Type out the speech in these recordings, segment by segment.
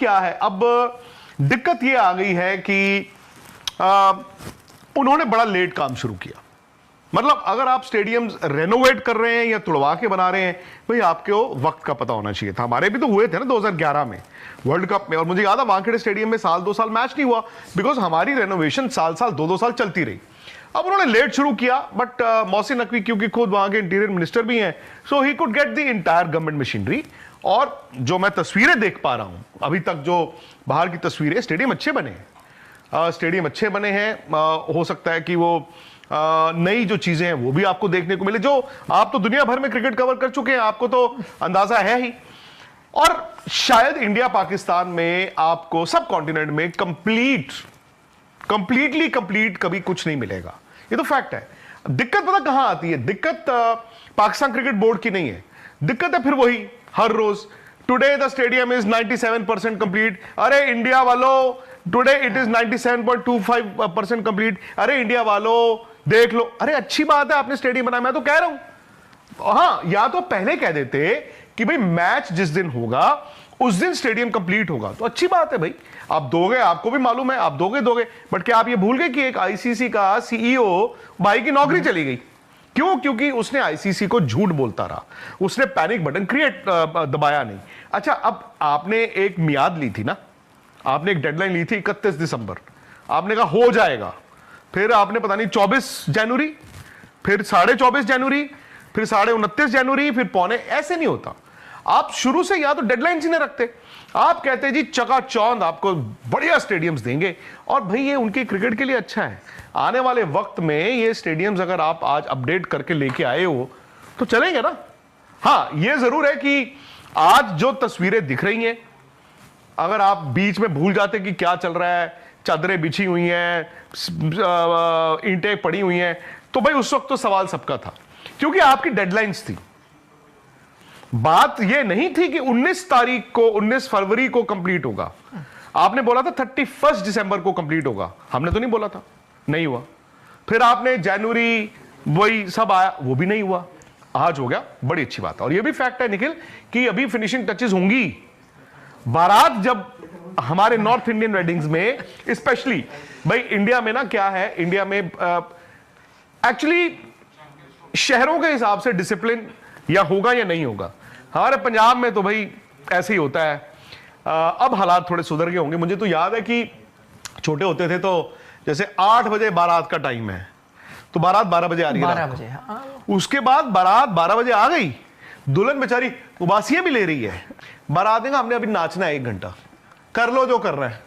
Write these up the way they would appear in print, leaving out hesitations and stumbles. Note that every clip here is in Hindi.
क्या है, अब दिक्कत ये आ गई है कि उन्होंने बड़ा लेट काम शुरू किया। मतलब अगर आप स्टेडियम्स रेनोवेट कर रहे हैं या तुड़वा के बना रहे हैं, भाई आपको वक्त का पता होना चाहिए था। हमारे भी तो हुए थे ना 2011 में वर्ल्ड कप में, और मुझे याद है वानखेड़े स्टेडियम में साल 2 साल मैच नहीं हुआ बिकॉज हमारी रेनोवेशन साल 2 साल चलती रही। अब उन्होंने लेट शुरू किया, बट मोहसिन नकवी क्योंकि खुद वहां के इंटीरियर मिनिस्टर भी हैं, so he could get the entire government machinery. और जो मैं तस्वीरें देख पा रहा हूं अभी तक, जो बाहर की तस्वीरें, स्टेडियम अच्छे बने हैं, स्टेडियम अच्छे बने हैं। हो सकता है कि वो नई जो चीजें हैं वो भी आपको देखने को मिले, जो आप तो दुनिया भर में क्रिकेट कवर कर चुके हैं, आपको तो अंदाजा है ही। और शायद इंडिया पाकिस्तान में आपको सब कॉन्टिनेंट में कंप्लीटली कंप्लीट कभी कुछ नहीं मिलेगा, ये तो फैक्ट है। दिक्कत पता कहां आती है? दिक्कत पाकिस्तान क्रिकेट बोर्ड की नहीं है, दिक्कत है फिर वही हर रोज, today the stadium is 97% complete. अरे इंडिया वालों, टुडे इट इज 97.25% कंप्लीट। अरे इंडिया वालों देख लो। अरे अच्छी बात है आपने स्टेडियम बनाया, मैं तो कह रहा हूं, हाँ, या तो पहले कह देते कि भाई मैच जिस दिन होगा उस दिन स्टेडियम कंप्लीट होगा, तो अच्छी बात है भाई, आप दोगे, आपको भी मालूम है आप दोगे। बट क्या आप ये भूल गए कि एक आईसीसी का सीईओ भाई की नौकरी चली गई? क्यों? क्योंकि उसने आईसीसी को झूठ बोलता रहा, उसने पैनिक बटन दबाया नहीं। अच्छा, अब आपने एक मियाद ली थी ना, आपने एक डेडलाइन ली थी 31 दिसंबर, आपने कहा हो जाएगा, फिर आपने पता नहीं 24 जनवरी, फिर 24.5 जनवरी, फिर 29.5 जनवरी, फिर पौने। ऐसे नहीं होता। आप शुरू से या तो डेडलाइंस ही नहीं रखते, आप कहते जी चकाचौंध आपको बढ़िया स्टेडियम्स देंगे, और भाई ये उनके क्रिकेट के लिए अच्छा है। आने वाले वक्त में ये स्टेडियम्स अगर आप आज अपडेट करके लेके आए हो तो चलेंगे ना। हाँ, ये जरूर है कि आज जो तस्वीरें दिख रही हैं, अगर आप बीच में भूल जाते कि क्या चल रहा है, चादरें बिछी हुई हैं, ईंटें पड़ी हुई हैं, तो भाई उस वक्त तो सवाल सबका था, क्योंकि आपकी डेडलाइंस थी। बात यह नहीं थी कि 19 फरवरी को कंप्लीट होगा। आपने बोला था 31 दिसंबर को कंप्लीट होगा, हमने तो नहीं बोला था, नहीं हुआ। फिर आपने जनवरी, वही सब आया, वो भी नहीं हुआ, आज हो गया, बड़ी अच्छी बात है। और ये भी फैक्ट है निखिल कि अभी फिनिशिंग टचेस होंगी। बारात जब हमारे नॉर्थ इंडियन वेडिंग्स में, स्पेशली भाई इंडिया में ना क्या है, इंडिया में एक्चुअली शहरों के हिसाब से डिसिप्लिन या होगा या नहीं होगा। हमारे पंजाब में तो भाई ऐसे ही होता है। अब हालात थोड़े सुधर गए होंगे। मुझे तो याद है कि छोटे होते थे तो जैसे 8 बजे बारात का टाइम है, तो बारात 12 बजे आ रही है, 12 बजे। उसके बाद बारात 12 बजे आ गई, दुल्हन बेचारी उबासियां भी ले रही है, बारात ने हमने अभी नाचना है 1 घंटा, कर लो जो कर रहे हैं।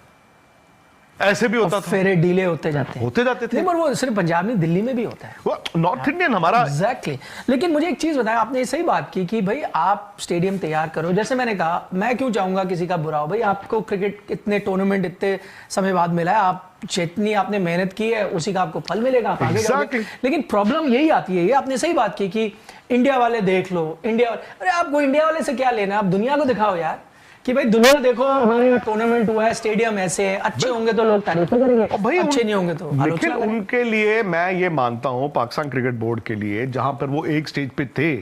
ऐसे भी होता था, फेरे डीले होते जाते थे। नहीं, पर वो सिर्फ पंजाब में, दिल्ली में भी होता है, वो नॉर्थ इंडियन हमारा। एग्जैक्टली। लेकिन मुझे एक चीज बताया, आपने सही बात की कि भाई आप स्टेडियम तैयार करो। जैसे मैंने कहा, मैं क्यों चाहूंगा किसी का बुरा हो? भाई आपको क्रिकेट इतने टूर्नामेंट इतने समय बाद मिला है, आप जितनी आपने मेहनत की है उसी का आपको फल मिलेगा, आप आगे जाओगे। लेकिन प्रॉब्लम यही आती है, ये आपने सही बात की कि इंडिया वाले देख लो, इंडिया वाले। अरे आपको इंडिया वाले से क्या लेना, आप दुनिया को दिखाओ यार कि भाई दुनिया देखो, हमारे टूर्नामेंट हुआ है, स्टेडियम ऐसे है, अच्छे होंगे तो लोग तारीफ करेंगे, भाई अच्छे नहीं होंगे तो आलोचना करेंगे। उनके लिए मैं ये मानता हूं, पाकिस्तान क्रिकेट बोर्ड के लिए, जहां पर वो एक स्टेज पे थे,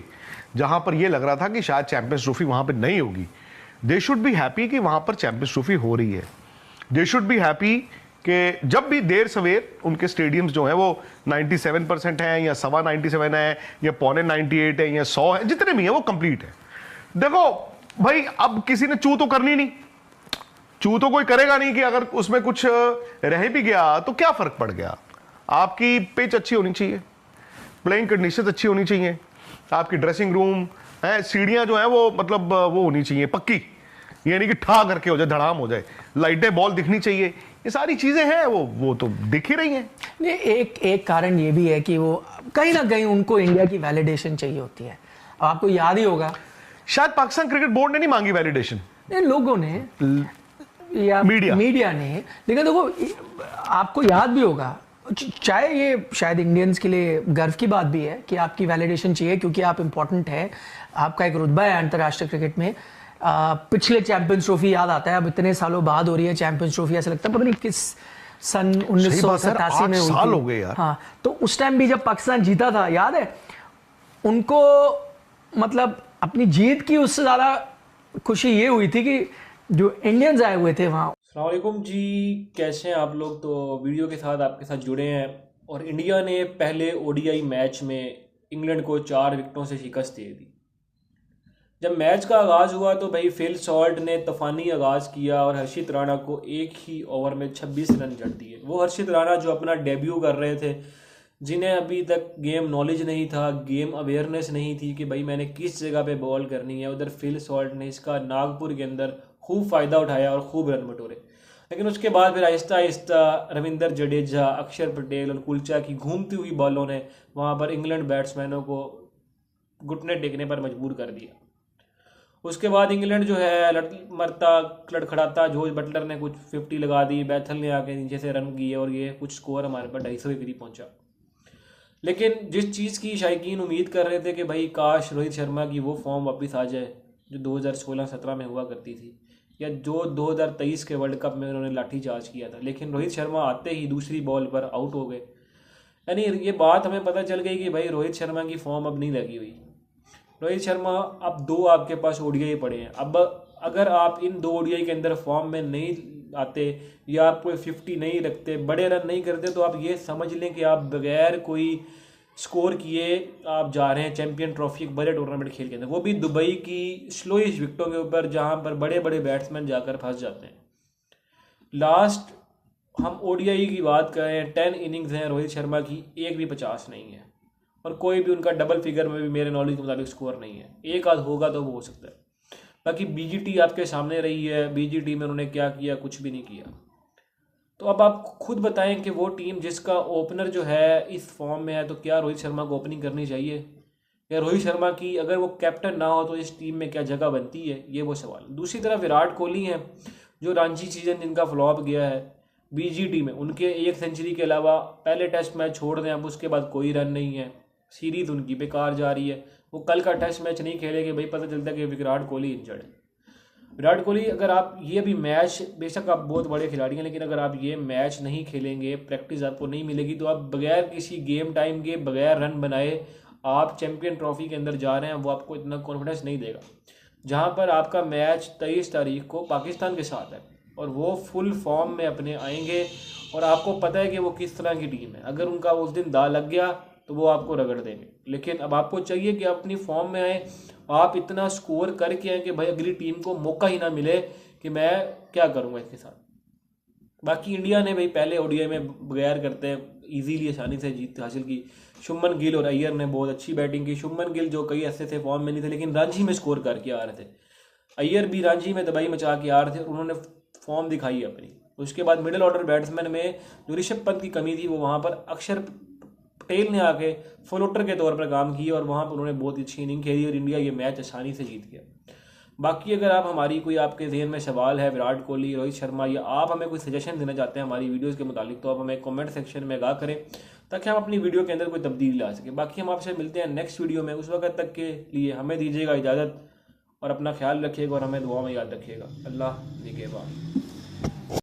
जहां पर ये लग रहा था कि शायद चैंपियंस ट्रॉफी वहां पे नहीं होगी, दे शुड बी हैप्पी कि वहां पर चैंपियंस ट्रॉफी हो रही है। दे शुड बी हैप्पी कि जब भी देर सवेर उनके स्टेडियम्स जो है वो 97% है, या 97.25 है, या पौने 98 है, या 100 है, जितने भी है वो कंप्लीट है। देखो भाई, अब किसी ने चू तो करनी नहीं, चू तो कोई करेगा नहीं कि अगर उसमें कुछ रह भी गया तो क्या फर्क पड़ गया। आपकी पिच अच्छी होनी चाहिए, प्लेइंग कंडीशंस अच्छी होनी चाहिए, आपकी ड्रेसिंग रूम है, सीढ़ियां जो है वो मतलब वो होनी चाहिए पक्की, ये नहीं कि ठा करके हो जाए, धड़ाम हो जाए, लाइटें बॉल दिखनी चाहिए, ये सारी चीजें हैं, वो तो दिख ही रही हैं। एक कारण ये भी है कि वो कहीं ना कहीं उनको इंडिया की वैलिडेशन चाहिए होती है। आपको याद ही होगा, शायद पाकिस्तान क्रिकेट बोर्ड ने नहीं मांगी वैलिडेशन, लोगों ने या मीडिया ने। लेकिन देखो, आपको याद भी होगा, चाहे ये शायद इंडियंस के लिए गर्व की बात भी है कि आपकी वैलिडेशन चाहिए, क्योंकि आप इंपॉर्टेंट है, आपका एक रुतबा है अंतर्राष्ट्रीय क्रिकेट में। पिछले चैंपियंस ट्रॉफी याद आता है, अब इतने सालों बाद हो रही है चैंपियंस ट्रॉफी, ऐसा लगता है पता नहीं किस सन 1987 में साल हो गए यार। हाँ, तो उस टाइम भी जब पाकिस्तान जीता था, याद है उनको, मतलब अपनी जीत की उससे ज्यादा खुशी ये हुई थी कि जो इंडियंस आए हुए थे वहाँ। अस्सलाम वालेकुम जी, कैसे हैं आप लोग। तो वीडियो के साथ आपके साथ जुड़े हैं और इंडिया ने पहले ओडीआई मैच में इंग्लैंड को 4 विकेटों से शिकस्त दे दी। जब मैच का आगाज़ हुआ तो भाई फिल सॉल्ट ने तूफानी आगाज़ किया और हर्षित राणा को एक ही ओवर में 26 रन जड़ दिए। वो हर्षित राणा जो अपना डेब्यू कर रहे थे, जिन्हें अभी तक गेम नॉलेज नहीं था, गेम अवेयरनेस नहीं थी कि भाई मैंने किस जगह पे बॉल करनी है, उधर फिल सॉल्ट ने इसका नागपुर के अंदर खूब फ़ायदा उठाया और खूब रन बटोरे। लेकिन उसके बाद फिर आहिस्ता आहिस्ता रविंदर जडेजा, अक्षर पटेल और कुलचा की घूमती हुई बॉलों ने वहाँ पर इंग्लैंड बैट्समैनों को घुटने टेकने पर मजबूर कर दिया। उसके बाद इंग्लैंड जो है मरता लड़खड़ाता, जॉर्ज बटलर ने कुछ 50 लगा दी, बैथल ने आके नीचे से रन किए और ये कुछ स्कोर हमारे पास 250 के करीब पहुंचा। लेकिन जिस चीज़ की शायकीन उम्मीद कर रहे थे कि भाई काश रोहित शर्मा की वो फॉर्म वापस आ जाए जो 2016-17 में हुआ करती थी, या जो 2023 के वर्ल्ड कप में उन्होंने लाठीचार्ज किया था, लेकिन रोहित शर्मा आते ही दूसरी बॉल पर आउट हो गए। यानी ये बात हमें पता चल गई कि भाई रोहित शर्मा की फॉर्म अब नहीं लगी हुई। रोहित शर्मा अब 2 आपके पास ओडीआई पड़े हैं। अब अगर आप इन 2 ओडीआई के अंदर फॉर्म में नहीं आते या आप कोई 50 नहीं रखते, बड़े रन नहीं करते, तो आप ये समझ लें कि आप बगैर कोई स्कोर किए आप जा रहे हैं चैंपियन ट्रॉफी एक बड़े टूर्नामेंट खेल के अंदर, वो भी दुबई की स्लोइश विकेटों के ऊपर जहां पर बड़े बड़े बैट्समैन जाकर फंस जाते हैं। लास्ट हम ओडीआई की बात करें, 10 इनिंग्स हैं रोहित शर्मा की, एक भी 50 नहीं है और कोई भी उनका डबल फिगर में भी मेरे नॉलेज के मुताबिक स्कोर नहीं है। एक आध होगा तो वो हो सकता है। बाकी बीजीटी आपके सामने रही है, बीजीटी में उन्होंने क्या किया, कुछ भी नहीं किया। तो अब आप खुद बताएं कि वो टीम जिसका ओपनर जो है इस फॉर्म में है, तो क्या रोहित शर्मा को ओपनिंग करनी चाहिए, या रोहित शर्मा की अगर वो कैप्टन ना हो तो इस टीम में क्या जगह बनती है, ये वो सवाल। दूसरी तरफ विराट कोहली हैं जो रांची सीजन जिनका फ्लॉप गया है बीजीटी में, उनके 1 सेंचुरी के अलावा पहले टेस्ट मैच छोड़ दें अब उसके बाद कोई रन नहीं है, सीरीज उनकी बेकार जा रही है। वो कल का टेस्ट मैच नहीं खेलेंगे, भाई पता चलता है कि विराट कोहली इंजर्ड है। विराट कोहली अगर आप ये भी मैच, बेशक आप बहुत बड़े खिलाड़ी हैं, लेकिन अगर आप ये मैच नहीं खेलेंगे, प्रैक्टिस आपको नहीं मिलेगी, तो आप बगैर किसी गेम टाइम के, बगैर रन बनाए आप चैंपियन ट्रॉफी के अंदर जा रहे हैं, वो आपको इतना कॉन्फिडेंस नहीं देगा। जहाँ पर आपका मैच 23 तारीख को पाकिस्तान के साथ है और वो फुल फॉर्म में अपने आएंगे और आपको पता है कि वो किस तरह की टीम है। अगर उनका उस दिन दाव लग गया तो वो आपको रगड़ देंगे। लेकिन अब आपको चाहिए कि आप अपनी फॉर्म में आए, आप इतना स्कोर करके आए कि भाई अगली टीम को मौका ही ना मिले कि मैं क्या करूँगा इसके साथ। बाकी इंडिया ने भाई पहले ओडीआई में बगैर करते इजीली आसानी से जीत हासिल की। शुभमन गिल और अय्यर ने बहुत अच्छी बैटिंग की। शुभमन गिल जो कई ऐसे थे फॉर्म में नहीं थे, लेकिन रांची में स्कोर करके आ रहे थे। अय्यर भी रांची में दबाई मचा के आ रहे थे, उन्होंने फॉर्म दिखाई अपनी। उसके बाद मिडिल ऑर्डर बैट्समैन में जो ऋषभ पंत की कमी थी, वो वहाँ पर अक्षर पटेल ने आके फ्लोटर के तौर पर काम किया और वहाँ पर उन्होंने बहुत अच्छी इनिंग खेली और इंडिया ये मैच आसानी से जीत गया। बाकी अगर आप हमारी कोई आपके जहन में सवाल है विराट कोहली, रोहित शर्मा, या आप हमें कोई सजेशन देना चाहते हैं हमारी वीडियोस के मुतालिक, तो आप हमें कमेंट सेक्शन में आगाह करें ताकि हम अपनी वीडियो के अंदर कोई तब्दीली ला सकें। बाकी हम आपसे मिलते हैं नेक्स्ट वीडियो में। उस वक्त तक के लिए हमें दीजिएगा इजाज़त और अपना ख्याल रखिएगा और हमें दुआ में याद रखिएगा। अल्लाह निगहबान।